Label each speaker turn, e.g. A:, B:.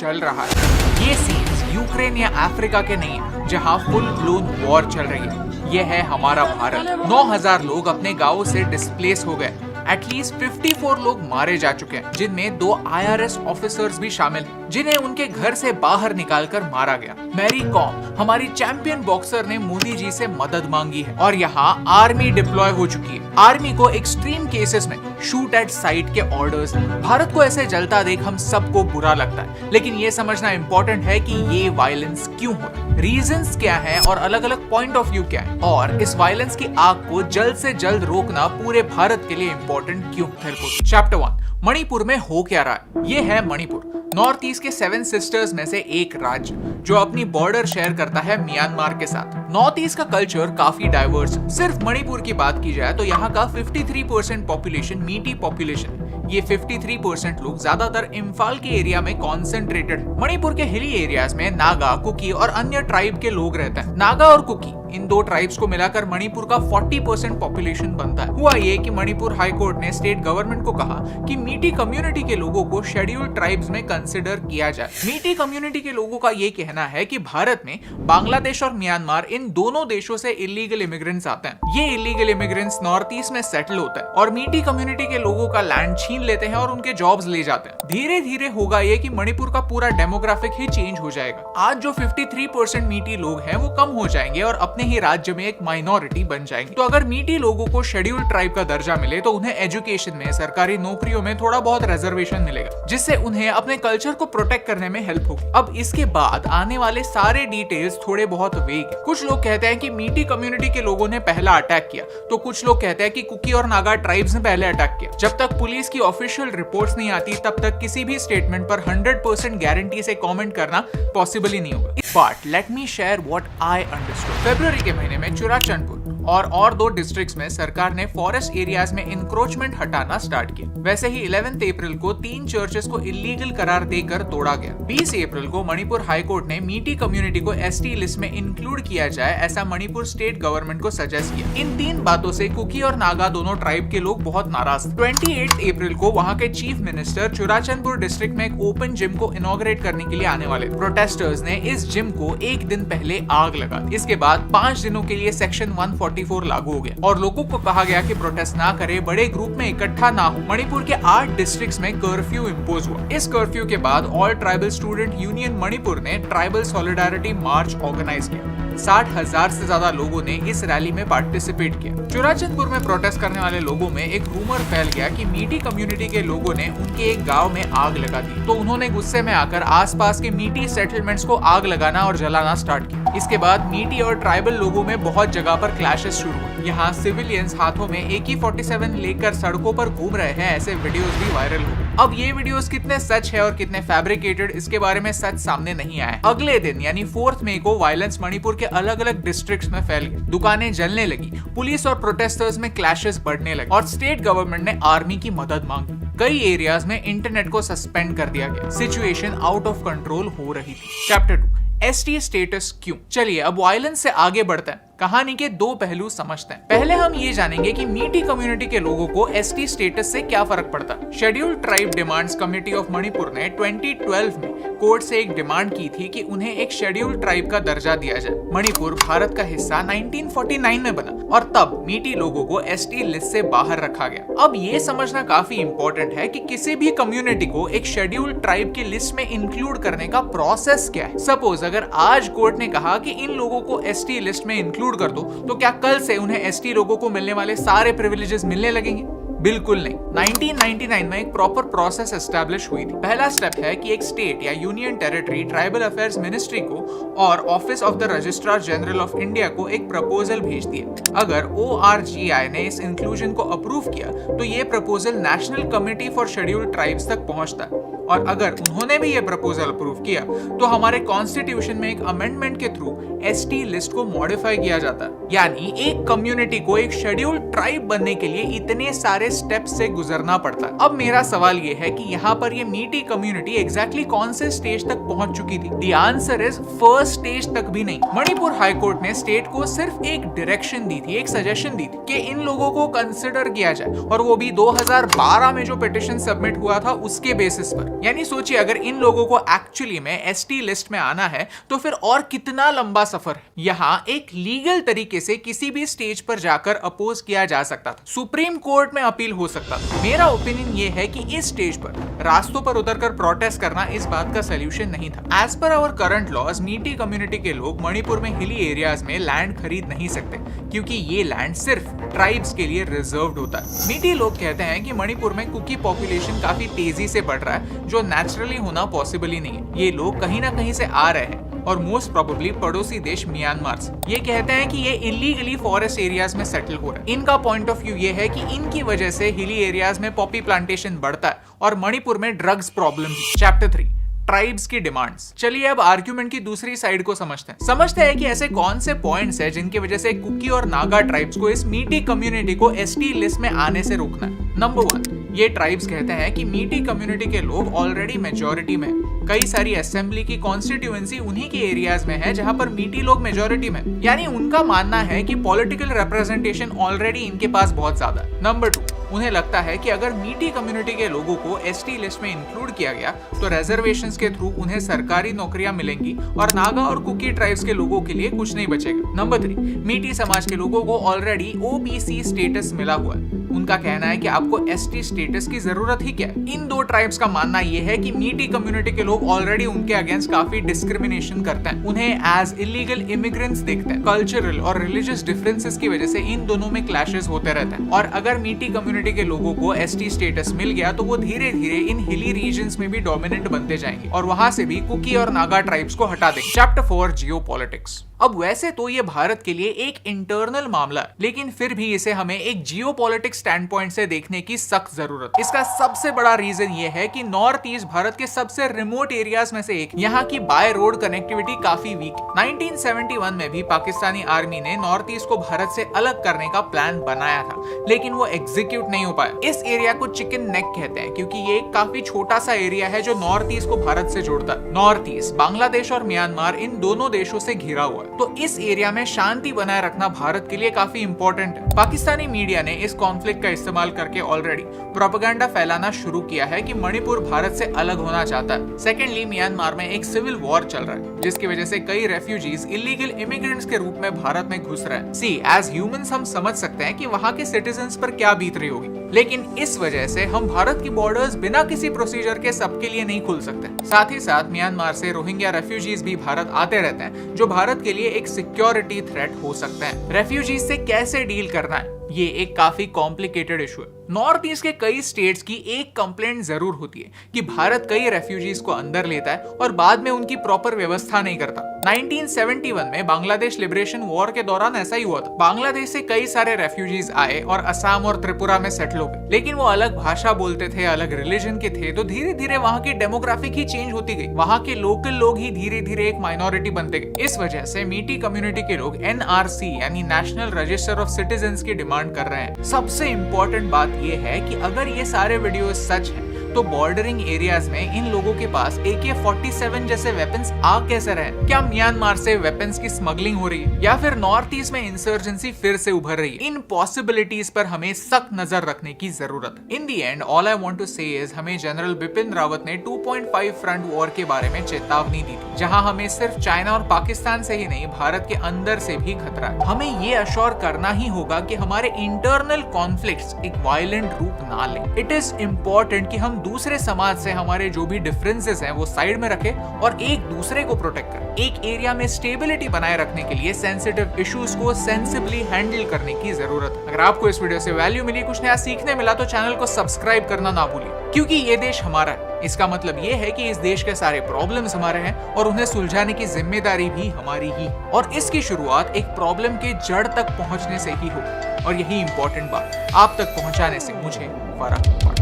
A: चल रहा है। ये सीन्स यूक्रेन या अफ्रीका के नहीं है जहां फुल ब्लोन वॉर चल रही है। ये है हमारा भारत। 9000 लोग अपने गांवों से डिस्प्लेस हो गए। एटलीस्ट 54 लोग मारे जा चुके हैं, जिनमें 2 IRS ऑफिसर्स भी शामिल हैं, जिन्हें उनके घर से बाहर निकालकर मारा गया। मैरी कॉम, हमारी चैंपियन बॉक्सर, ने मोदी जी से मदद मांगी है और यहाँ आर्मी डिप्लॉय हो चुकी है। आर्मी को एक्सट्रीम केसेस में शूट एट साइट के ऑर्डर्स। भारत को ऐसे जलता देख हम सबको बुरा लगता है, लेकिन ये समझना इंपॉर्टेंट है कि ये वायलेंस क्यों हो रहा है, रीजंस क्या है और अलग अलग पॉइंट ऑफ व्यू क्या है, और इस वायलेंस की आग को जल्द से जल्द रोकना पूरे भारत के लिए इंपॉर्टेंट क्यों है। चैप्टर 1, मणिपुर में हो क्या रहा है। ये है मणिपुर, नॉर्थ ईस्ट के 7 सिस्टर्स में से एक राज्य जो अपनी बॉर्डर शेयर करता है म्यांमार के साथ। नॉर्थ ईस्ट का कल्चर काफी डाइवर्स। सिर्फ मणिपुर की बात की जाए तो यहाँ का 53% पॉपुलेशन मीटी पॉपुलेशन। ये 53% लोग ज्यादातर इम्फाल के एरिया में कॉन्सेंट्रेटेड। मणिपुर के हिली एरियाज में नागा, कुकी और अन्य ट्राइब के लोग रहते हैं। नागा और कुकी, इन 2 ट्राइब्स को मिलाकर मणिपुर का 40% पॉपुलेशन बनता है। हुआ ये कि मणिपुर हाई कोर्ट ने स्टेट गवर्नमेंट को कहा कि मीटी कम्युनिटी के लोगों को शेड्यूल्ड ट्राइब्स में कंसिडर किया जाए। मीटी कम्युनिटी के लोगों का ये कहना है कि भारत में बांग्लादेश और म्यांमार, इन दोनों देशों से इलीगल इमिग्रेंट्स आते हैं। ये इलीगल इमिग्रेंट्स नॉर्थ ईस्ट में सेटल होते हैं और मीटी कम्युनिटी के लोगों का लैंड छीन लेते हैं और उनके जॉब्स ले जाते हैं। धीरे धीरे होगा ये कि मणिपुर का पूरा डेमोग्राफिक ही चेंज हो जाएगा। आज जो 53% मीटी लोग हैं वो कम हो जाएंगे और अपने ही राज्य में एक माइनॉरिटी बन जाएंगे। तो अगर मीटी लोगों को शेड्यूल्ड ट्राइब का दर्जा मिले तो उन्हें एजुकेशन में, सरकारी नौकरियों में थोड़ा बहुत रिजर्वेशन मिलेगा, जिससे उन्हें अपने कल्चर को प्रोटेक्ट करने में हेल्प होगी। अब इसके बाद आने वाले सारे डिटेल्स थोड़े बहुत वेग है। कुछ लोग कहते हैं कि मीटी कम्युनिटी के लोगों ने पहला अटैक किया, तो कुछ लोग कहते हैं कि कुकी और नागा ट्राइब्स ने पहले अटैक किया। जब तक पुलिस की ऑफिशियल रिपोर्ट्स नहीं आती तब तक किसी भी स्टेटमेंट पर 100% गारंटी से कमेंट करना पॉसिबल ही नहीं होगा। But let me share what I understood. फरवरी के महीने में चुराचंदपुर और 2 डिस्ट्रिक्ट्स में सरकार ने फॉरेस्ट एरियाज में इंक्रोचमेंट हटाना स्टार्ट किया। वैसे ही 11 अप्रैल को 3 चर्चेस को इलीगल करार देकर तोड़ा गया। 20 अप्रैल को मणिपुर हाई कोर्ट ने मीटी कम्युनिटी को ST लिस्ट में इंक्लूड किया जाए, ऐसा मणिपुर स्टेट गवर्नमेंट को सजेस्ट किया। इन 3 बातों से कुकी और नागा दोनों ट्राइब के लोग बहुत नाराज थे। 28 अप्रैल को वहां के चीफ मिनिस्टर चुराचंदपुर डिस्ट्रिक्ट में एक ओपन जिम को इनॉग्रेट करने के लिए आने वाले। प्रोटेस्टर्स ने इस जिम को एक दिन पहले आग लगा दी। इसके बाद 5 दिनों के लिए सेक्शन 144 लागू हो गया और लोगों को कहा गया कि प्रोटेस्ट ना करे, बड़े ग्रुप में इकट्ठा ना हो। मणिपुर के 8 डिस्ट्रिक्ट्स में कर्फ्यू इंपोज हुआ। इस कर्फ्यू के बाद all tribal student union Manipur ने ट्राइबल सॉलिडारिटी मार्च ऑर्गेनाइज किया। 60,000 से ज्यादा लोगों ने इस रैली में पार्टिसिपेट किया। चुराचंदपुर में प्रोटेस्ट करने वाले लोगों में एक रूमर फैल गया कि मीटी कम्युनिटी के लोगों ने उनके एक गांव में आग लगा दी, तो उन्होंने गुस्से में आकर आसपास के मीटी सेटलमेंट्स को आग लगाना और जलाना स्टार्ट किया। इसके बाद मीटी और ट्राइबल लोगों में बहुत जगह पर क्लैशेस शुरू हुए। यहाँ सिविलियंस हाथों में AK-47 लेकर सड़कों पर घूम रहे हैं, ऐसे वीडियोस भी वायरल हो। अब ये वीडियोस कितने सच है और कितने फैब्रिकेटेड, इसके बारे में सच सामने नहीं आया। अगले दिन यानी 4 मई को वायलेंस मणिपुर के अलग अलग डिस्ट्रिक्ट्स में फैल गई। दुकानें जलने लगी, पुलिस और प्रोटेस्टर्स में क्लैशेस बढ़ने लगे और स्टेट गवर्नमेंट ने आर्मी की मदद मांगी। कई एरियाज में इंटरनेट को सस्पेंड कर दिया गया। सिचुएशन आउट ऑफ कंट्रोल हो रही थी। चैप्टर 2, ST स्टेटस क्यों। चलिए अब वायलेंस से आगे बढ़ते हैं। कहानी के 2 पहलू समझते हैं। पहले हम ये जानेंगे कि मीटी कम्युनिटी के लोगों को ST स्टेटस से क्या फर्क पड़ता है। Scheduled tribe demands committee of Manipur ने 2012 में कोर्ट से एक डिमांड की थी कि उन्हें एक शेड्यूल्ड ट्राइब का दर्जा दिया जाए। मणिपुर भारत का हिस्सा 1949 में बना और तब मीटी लोगों को ST लिस्ट से बाहर रखा गया। अब ये समझना काफी इंपॉर्टेंट है कि किसी भी कम्युनिटी को एक शेड्यूल्ड ट्राइब की लिस्ट में इंक्लूड करने का प्रोसेस क्या है। सपोज अगर आज कोर्ट ने कहा कि इन लोगों को ST लिस्ट में इंक्लूड कर दो, तो क्या कल से उन्हें ST लोगों को मिलने वाले सारे प्रिविलेजेस मिलने लगेंगे? बिल्कुल नहीं। 1999 में एक प्रॉपर प्रोसेस एस्टैब्लिश हुई थी। पहला स्टेप है कि एक स्टेट या union territory tribal affairs ministry को और office of the registrar general of India को एक प्रपोजल भेजती है। अगर ORGI ने इस इंक्लूजन को अप्रूव किया तो ये proposal national committee for scheduled tribes तक पहुंचता है और अगर उन्होंने भी ये प्रपोजल अप्रूव किया तो हमारे कॉन्स्टिट्यूशन में एक अमेंडमेंट के थ्रू ST लिस्ट को मॉडिफाई किया जाता है। यानी एक कम्युनिटी को एक शेड्यूल्ड ट्राइब बनने के लिए इतने सारे स्टेप्स से गुजरना पड़ता है। अब मेरा सवाल ये है कि यहाँ पर ये मीटी कम्युनिटी एग्जैक्टली कौन से स्टेज तक पहुंच चुकी थी? The answer is first stage तक भी नहीं। मणिपुर हाई कोर्ट ने स्टेट को सिर्फ एक डायरेक्शन दी थी, एक सजेशन दी थी कि इन लोगों को कंसिडर किया जाए और वो भी 2012 में जो पिटिशन सबमिट हुआ था उसके बेसिस पर। यानी सोचिए अगर इन लोगों को एक्चुअली में एसटी लिस्ट में आना है तो फिर और कितना लंबा सफर है। यहाँ एक लीगल तरीके से किसी भी स्टेज पर जाकर अपोज किया जा सकता था, सुप्रीम कोर्ट में अपील हो सकता था। मेरा ओपिनियन ये है कि इस स्टेज पर रास्तों पर उतरकर प्रोटेस्ट करना इस बात का सोल्यूशन नहीं था। As per our current laws Meitei community के लोग मणिपुर में हिली एरियाज में लैंड खरीद नहीं सकते क्योंकि ये लैंड सिर्फ ट्राइब्स के लिए रिजर्व्ड होता है। मीटी लोग कहते हैं कि मणिपुर में कुकी पॉपुलेशन काफी तेजी से बढ़ रहा है जो नेचुरली होना पॉसिबल ही नहीं है। ये लोग कहीं ना कहीं से आ रहे हैं और मोस्ट प्रोबेबली पड़ोसी देश म्यांमार से। ये कहते हैं कि ये इलीगली फॉरेस्ट एरियाज में सेटल हो रहा है। इनका पॉइंट ऑफ व्यू ये है कि इनकी वजह से हिली एरियाज में पॉपी प्लांटेशन बढ़ता है और मणिपुर में ड्रग्स प्रॉब्लम। चैप्टर 3 ट्राइब्स की डिमांड्स। चलिए अब आर्ग्यूमेंट की दूसरी साइड को समझते हैं कि ऐसे कौन से पॉइंट्स हैं जिनकी वजह से कुकी और नागा ट्राइब्स को इस मीटी कम्युनिटी को एसटी लिस्ट में आने से रोकना है। नंबर 1, ये ट्राइब्स कहते हैं कि मीटी कम्युनिटी के लोग ऑलरेडी मेजॉरिटी में, कई सारी असेंबली की कॉन्स्टिट्यूएंसी उन्हीं के एरियाज में है जहां पर मीटी लोग मेजॉरिटी में, यानी उनका मानना है कि पॉलिटिकल रिप्रेजेंटेशन ऑलरेडी इनके पास बहुत ज्यादा है। नंबर 2, उन्हें लगता है कि अगर मीटी कम्युनिटी के लोगों को एसटी लिस्ट में इंक्लूड किया गया तो रिजर्वेशंस के थ्रू उन्हें सरकारी नौकरियां मिलेंगी और नागा और कुकी ट्राइब्स के लोगों के लिए कुछ नहीं बचेगा। नंबर 3, मीटी समाज के लोगों को ऑलरेडी ओबीसी स्टेटस मिला हुआ है। उनका कहना है कि आपको एसटी स्टेटस की जरूरत ही क्या है। इन दो ट्राइब्स का मानना यह है कि मीटी कम्युनिटी के लोग ऑलरेडी उनके अगेंस्ट काफी डिस्क्रिमिनेशन करते हैं, उन्हें एज इलीगल इमिग्रेंट्स देखते हैं। कल्चरल और रिलीजियस डिफरेंसेस की वजह से इन दोनों में क्लैशेस होते रहते हैं और अगर मीटी कम्युनिटी के लोगों को एसटी स्टेटस मिल गया तो वो धीरे धीरे इन हिली रीजन्स में भी डोमिनेंट बनते जाएंगे और वहां से भी कुकी और नागा ट्राइब्स को हटा देंगे। Chapter 4 geopolitics. अब वैसे तो ये भारत के लिए एक इंटरनल मामला है, लेकिन फिर भी इसे हमें एक जियोपॉलिटिक्स स्टैंड पॉइंट से देखने की सख्त जरूरत है। इसका सबसे बड़ा रीजन ये है कि नॉर्थ ईस्ट भारत के सबसे रिमोट एरियाज में से एक, यहाँ की बाय रोड कनेक्टिविटी काफी वीक है। 1971 में भी पाकिस्तानी आर्मी ने नॉर्थ ईस्ट को भारत से अलग करने का प्लान बनाया था, लेकिन वो एग्जीक्यूट नहीं हो पाया। इस एरिया को चिकन नेक कहते हैं क्योंकि ये एक काफी छोटा सा एरिया है जो नॉर्थ ईस्ट को भारत से जोड़ता है। नॉर्थ ईस्ट बांग्लादेश और म्यांमार इन दोनों देशों से घिरा हुआ है, तो इस एरिया में शांति बनाए रखना भारत के लिए काफी इंपॉर्टेंट है। पाकिस्तानी मीडिया ने इस कॉन्फ्लिक्ट का इस्तेमाल करके ऑलरेडी प्रोपेगेंडा फैलाना शुरू किया है कि मणिपुर भारत से अलग होना चाहता है। सेकेंडली, म्यांमार में एक सिविल वॉर चल रहा है जिसकी वजह से कई रेफ्यूजीज इलीगल इमिग्रेंट्स के रूप में भारत में घुस रहे हैं। सी एज ह्यूमंस हम समझ सकते हैं कि वहाँ के सिटीजन्स पर क्या बीत रही होगी, लेकिन इस वजह से हम भारत की बॉर्डर्स बिना किसी प्रोसीजर के सबके लिए नहीं खुल सकते। साथ ही साथ म्यांमार से रोहिंग्या रेफ्यूजीज भी भारत आते रहते हैं जो भारत के लिए एक सिक्योरिटी थ्रेट हो सकते हैं। रेफ्यूजीज से कैसे डील करना है ये एक काफी कॉम्प्लिकेटेड इशू है। नॉर्थ ईस्ट के कई स्टेट्स की एक कंप्लेंट जरूर होती है कि भारत कई रेफ्यूजीज को अंदर लेता है और बाद में उनकी प्रॉपर व्यवस्था नहीं करता। 1971 में बांग्लादेश लिबरेशन वॉर के दौरान ऐसा ही हुआ था। बांग्लादेश से कई सारे रेफ्यूजीज आए और असम और त्रिपुरा में सेटल हो गए, लेकिन वो अलग भाषा बोलते थे, अलग रिलीजन के थे, तो धीरे धीरे वहाँ की डेमोग्राफिक ही चेंज होती गई। वहाँ के लोकल लोग ही धीरे धीरे एक माइनॉरिटी बनते गए। इस वजह से मीटी कम्युनिटी के लोग NRC यानी नेशनल रजिस्टर ऑफ सिटीजन्स की डिमांड कर रहे हैं। सबसे इंपॉर्टेंट बात यह है कि अगर ये सारे वीडियो सच हैं तो बॉर्डरिंग एरियाज में इन लोगों के पास AK-47 जैसे वेपन्स आ कैसे रहे? क्या म्यांमार से वेपन्स की स्मगलिंग हो रही है या फिर नॉर्थ ईस्ट में इंसर्जेंसी फिर से उभर रही है? इन पॉसिबिलिटीज पर हमें सख्त नजर रखने की जरूरत है। In the end all I want to say is हमें जनरल बिपिन रावत ने 2.5 फ्रंट वॉर के बारे में चेतावनी दी थी, जहां हमें सिर्फ चाइना और पाकिस्तान से ही नहीं भारत के अंदर से भी खतरा है। हमें ये अश्योर करना ही होगा कि हमारे इंटरनल कॉन्फ्लिक्ट्स एक वायलेंट रूप ना लें। इट इज इम्पोर्टेंट कि हम दूसरे समाज से हमारे जो भी डिफरेंसेस हैं वो साइड में रखें और एक दूसरे को प्रोटेक्ट करें। एक एरिया में स्टेबिलिटी बनाए रखने के लिए सेंसिटिव इश्यूज को सेंसिबली हैंडल करने की जरूरत है। अगर आपको इस वीडियो से वैल्यू मिली, कुछ नया सीखने मिला, तो चैनल को सब्सक्राइब करना ना भूलिए, क्योंकि ये देश हमारा है। इसका मतलब ये है कि इस देश के सारे प्रॉब्लम्स हमारे हैं और उन्हें सुलझाने की जिम्मेदारी भी हमारी ही, और इसकी शुरुआत एक प्रॉब्लम के जड़ तक पहुंचने से ही होगी। और यही इंपॉर्टेंट बात, आप तक पहुंचाने से मुझे फर्क पड़ता है।